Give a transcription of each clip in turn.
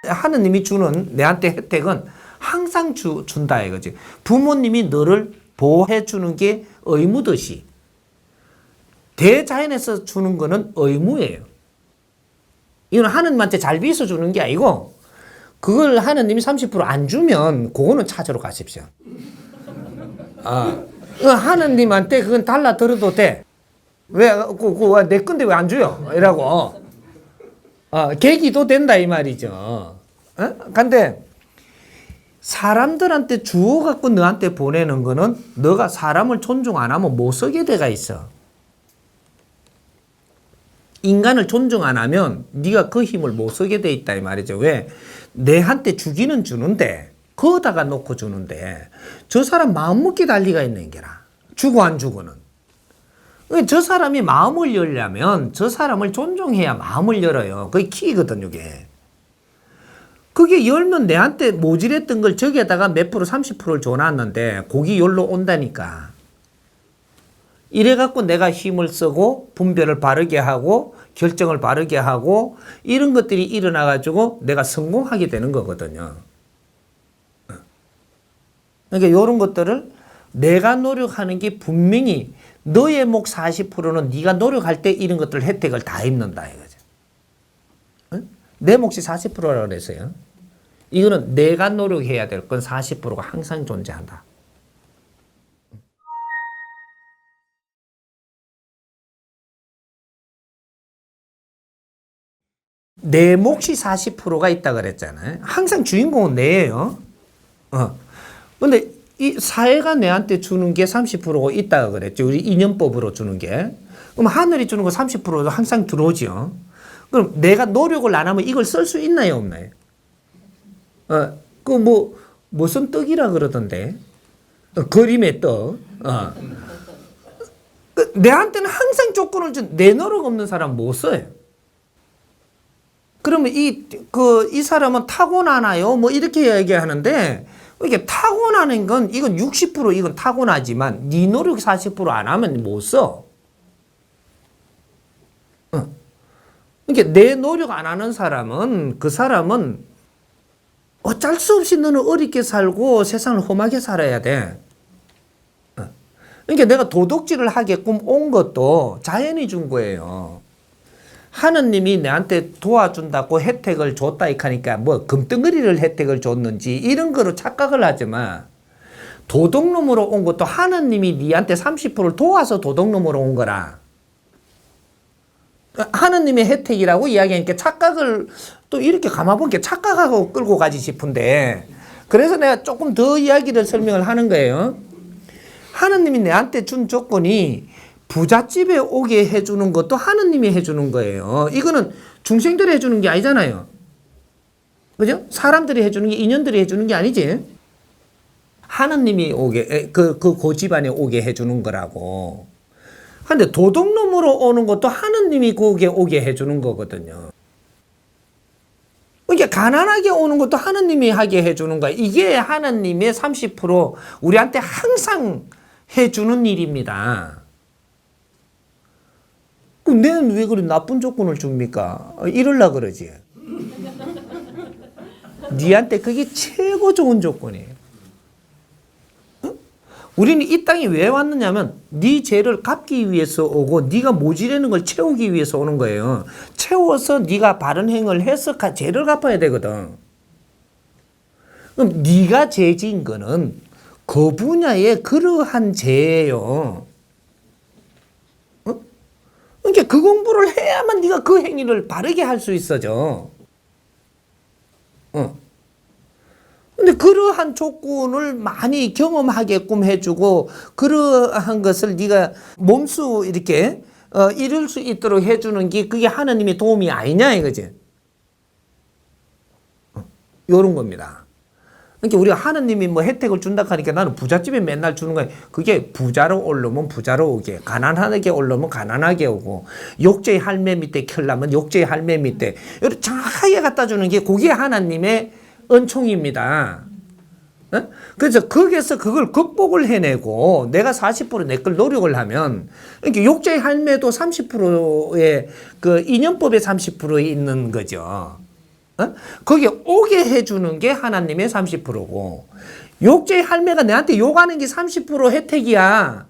하느님이 주는 내한테 혜택은 항상 준다 이거지. 부모님이 너를 보호해 주는 게 의무듯이 대자연에서 주는 거는 의무예요. 이건 하느님한테 잘 비서 주는 게 아니고 그걸 하느님이 30% 안 주면 그거는 찾으러 가십시오. 하느님한테 그건 달라 들어도 돼. 왜, 내 건데 왜 안 줘요? 이라고. 계기도 된다, 이 말이죠. 근데 사람들한테 주워갖고 너한테 보내는 거는 너가 사람을 존중 안 하면 못 쓰게 돼가 있어. 인간을 존중 안 하면 네가 그 힘을 못 쓰게 돼 있다, 이 말이죠. 왜? 내한테 주기는 주는데, 거기다가 놓고 주는데, 저 사람 마음먹기 달리가 있는 게라. 주고 안 주고는. 저 사람이 마음을 열려면 저 사람을 존중해야 마음을 열어요. 그게 키거든요, 이게. 그게 열면 내한테 모질했던 걸 저기에다가 몇 프로, 30%를 줘놨는데, 고기 열로 온다니까. 이래갖고 내가 힘을 쓰고, 분별을 바르게 하고, 결정을 바르게 하고, 이런 것들이 일어나가지고 내가 성공하게 되는 거거든요. 그러니까 이런 것들을 내가 노력하는 게 분명히 너의 목 40%는 네가 노력할 때 이런 것들 혜택을 다 입는다 이거죠. 내 몫이 40%라고 그랬어요. 이거는 내가 노력해야 될 건 40%가 항상 존재한다. 내 몫이 40%가 있다 그랬잖아요. 항상 주인공은 내예요. 근데 이 사회가 내한테 주는 게 30%가 있다고 그랬죠. 우리 인연법으로 주는 게. 그럼 하늘이 주는 거 30%도 항상 들어오죠. 그럼 내가 노력을 안 하면 이걸 쓸 수 있나요, 없나요? 무슨 떡이라 그러던데. 그림의 떡. 내한테는 항상 조건을 준, 내 노력 없는 사람 못 써요. 그러면 이 사람은 타고나나요? 뭐 이렇게 얘기하는데, 이게 타고나는 건, 이건 60% 이건 타고나지만, 네 노력 40% 안 하면 못 써. 그러니까 내 노력 안 하는 사람은, 그 사람은 어쩔 수 없이 너는 어렵게 살고 세상을 험하게 살아야 돼. 그러니까 내가 도둑질을 하게끔 온 것도 자연이 준 거예요. 하느님이 내한테 도와준다고 혜택을 줬다 하니까 뭐 금덩어리를 혜택을 줬는지 이런 거로 착각을 하지만 도둑놈으로 온 것도 하느님이 니한테 30%를 도와서 도둑놈으로 온 거라. 하느님의 혜택이라고 이야기하니까 착각을 또 이렇게 감아보니까 착각하고 끌고 가지 싶은데, 그래서 내가 조금 더 이야기를 설명을 하는 거예요. 하느님이 내한테 준 조건이 부잣집에 오게 해주는 것도 하느님이 해주는 거예요. 이거는 중생들이 해주는 게 아니잖아요. 그죠? 사람들이 해주는 게, 인연들이 해주는 게 아니지. 하느님이 오게, 그 집안에 오게 해주는 거라고. 근데 도둑놈으로 오는 것도 하느님이 거기에 오게 해주는 거거든요. 그러니까 가난하게 오는 것도 하느님이 하게 해주는 거야. 이게 하느님의 30% 우리한테 항상 해주는 일입니다. 그럼 내는 왜 그래 나쁜 조건을 줍니까? 이럴라 그러지. 니한테 그게 최고 좋은 조건이에요. 우리는 이 땅에 왜 왔느냐면 네 죄를 갚기 위해서 오고 네가 모자라는 걸 채우기 위해서 오는 거예요. 채워서 네가 바른 행을 해서 죄를 갚아야 되거든. 그럼 네가 죄 지은 거는 그 분야의 그러한 죄예요. 그러니까 그 공부를 해야만 네가 그 행위를 바르게 할 수 있어져. 근데 그러한 조건을 많이 경험하게끔 해주고 그러한 것을 네가 몸소 이렇게 이룰 수 있도록 해주는 게 그게 하나님의 도움이 아니냐 이거지. 요런 겁니다. 그러니까 우리가 하나님이 뭐 혜택을 준다 하니까 나는 부잣집에 맨날 주는 거야. 그게 부자로 오려면 부자로 오게, 가난하게 오려면 가난하게 오고, 욕제의 할매 밑에 켜려면 욕제의 할매 밑에 이렇게 정확하게 갖다 주는 게 그게 하나님의 은총입니다. 그래서 거기에서 그걸 극복을 해내고 내가 40% 내 걸 노력을 하면, 그러니까 욕제의 할매도 30%의 그 인연법의 30%에 있는 거죠. 거기에 오게 해주는 게 하나님의 30%고 욕제의 할매가 내한테 욕하는 게 30% 혜택이야.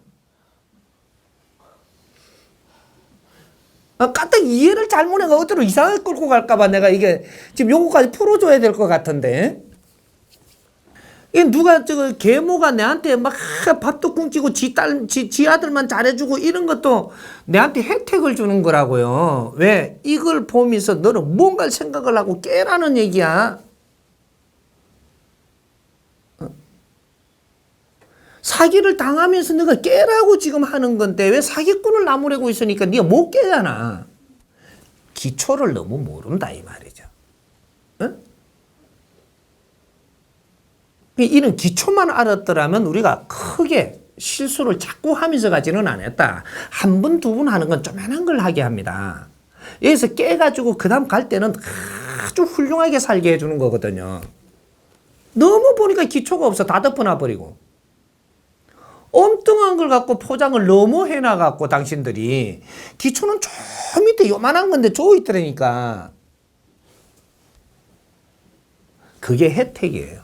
까딱 이해를 잘못해가 어디로 이상하게 끌고 갈까봐 내가 이게 지금 요거까지 풀어줘야 될 것 같은데. 이게 누가 계모가 내한테 막 밥도 굶기고 지 아들만 잘해주고 이런 것도 내한테 혜택을 주는 거라고요. 왜? 이걸 보면서 너는 뭔가 생각을 하고 깨라는 얘기야. 사기를 당하면서 네가 깨라고 지금 하는 건데 왜 사기꾼을 나무래고 있으니까 네가 못 깨잖아. 기초를 너무 모른다 이 말이죠. 응? 이런 기초만 알았더라면 우리가 크게 실수를 자꾸 하면서 가지는 않았다. 한 번, 두 번 하는 건 조그만한 걸 하게 합니다. 여기서 깨가지고 그 다음 갈 때는 아주 훌륭하게 살게 해주는 거거든요. 너무 보니까 기초가 없어. 다 덮어놔버리고. 엉뚱한 걸 갖고 포장을 너무 해놔갖고 당신들이 기초는 저 밑에 요만한 건데 저 있더라니까. 그게 혜택이에요.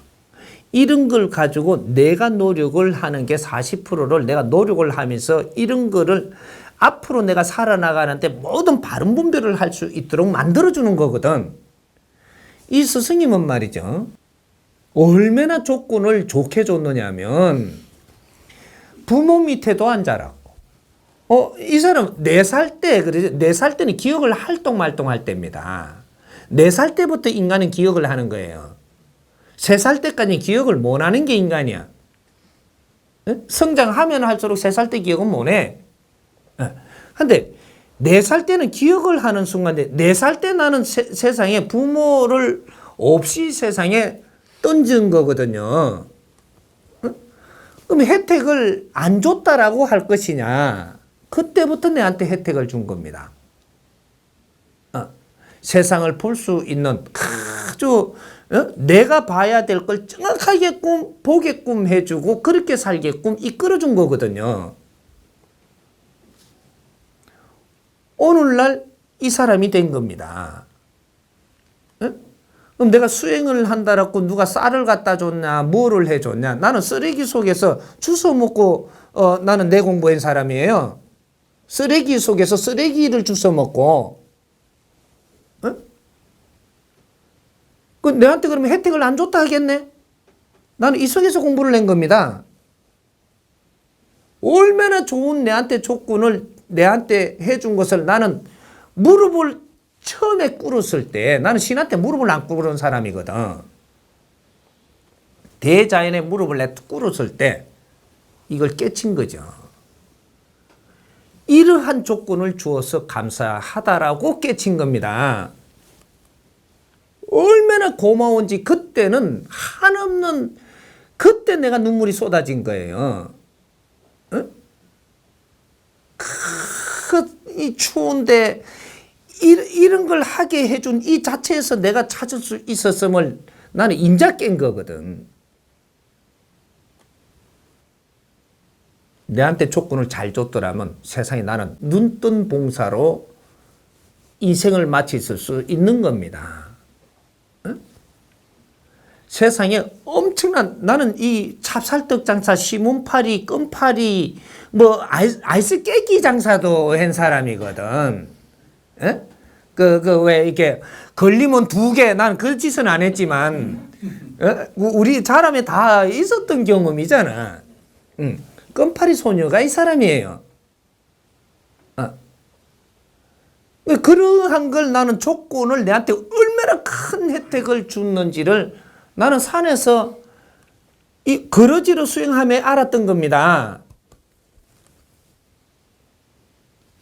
이런 걸 가지고 내가 노력을 하는 게 40%를 내가 노력을 하면서 이런 거를 앞으로 내가 살아나가는데 모든 바른 분별을 할 수 있도록 만들어주는 거거든. 이 스승님은 말이죠. 얼마나 조건을 좋게 줬느냐면 부모 밑에도 안 자랐고 이 사람 4살 때 그러죠. 4살 때는 기억을 할동말동할 때입니다. 4살 때부터 인간은 기억을 하는 거예요. 3살 때까지 기억을 못 하는 게 인간이야. 성장하면 할수록 3살 때 기억은 못 해. 근데 4살 때는 기억을 하는 순간에 4살 때 나는 세상에 부모를 없이 세상에 던진 거거든요. 그럼 혜택을 안 줬다라고 할 것이냐. 그때부터 내한테 혜택을 준 겁니다. 세상을 볼 수 있는 아주 내가 봐야 될 걸 정확하게끔 보게끔 해주고 그렇게 살게끔 이끌어준 거거든요. 오늘날 이 사람이 된 겁니다. 그럼 내가 수행을 한다라고 누가 쌀을 갖다 줬냐, 뭐를 해줬냐. 나는 쓰레기 속에서 주워 먹고 나는 내 공부한 사람이에요. 쓰레기 속에서 쓰레기를 주워 먹고 내한테 그러면 혜택을 안 줬다 하겠네? 나는 이 속에서 공부를 낸 겁니다. 얼마나 좋은 내한테 조건을 내한테 해준 것을 나는 무릎을 처음에 꿇었을 때 나는 신한테 무릎을 안 꿇은 사람이거든. 대자연의 무릎을 내 꿇었을 때 이걸 깨친 거죠. 이러한 조건을 주어서 감사하다라고 깨친 겁니다. 얼마나 고마운지 그때는 한없는 그때 내가 눈물이 쏟아진 거예요. 이 추운데 이런 걸 하게 해준 이 자체에서 내가 찾을 수 있었음을 나는 인자 깬 거거든. 내한테 조건을 잘 줬더라면 세상에 나는 눈뜬 봉사로 인생을 마칠 수 있는 겁니다. 세상에 엄청난 나는 이 찹쌀떡 장사, 시문파리, 껌파리, 뭐 아이스 깨끼 장사도 한 사람이거든. 왜 이렇게 걸리면 2개, 난 그 짓은 안 했지만 우리 사람에 다 있었던 경험이잖아. 껌파리 소녀가 이 사람이에요. 그러한 걸 나는 조건을 내한테 얼마나 큰 혜택을 줬는지를 나는 산에서 이 거러지로 수행함에 알았던 겁니다.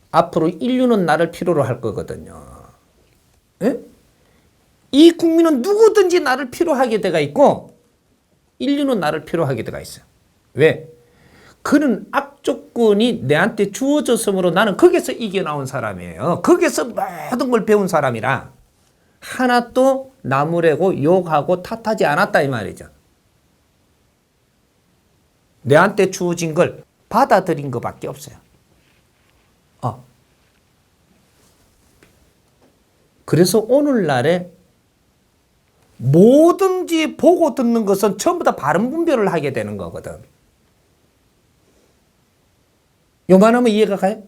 앞으로 인류는 나를 필요로 할 거거든요. 이 국민은 누구든지 나를 필요하게 돼가 있고 인류는 나를 필요하게 돼가 있어요. 왜? 그런 악조건이 내한테 주어졌으므로 나는 거기서 이겨나온 사람이에요. 거기서 모든 걸 배운 사람이라 하나도 나무래고 욕하고 탓하지 않았다 이 말이죠. 내한테 주어진 걸 받아들인 것밖에 없어요. 그래서 오늘날에 뭐든지 보고 듣는 것은 전부 다 바른 분별을 하게 되는 거거든. 요만하면 이해가 가요?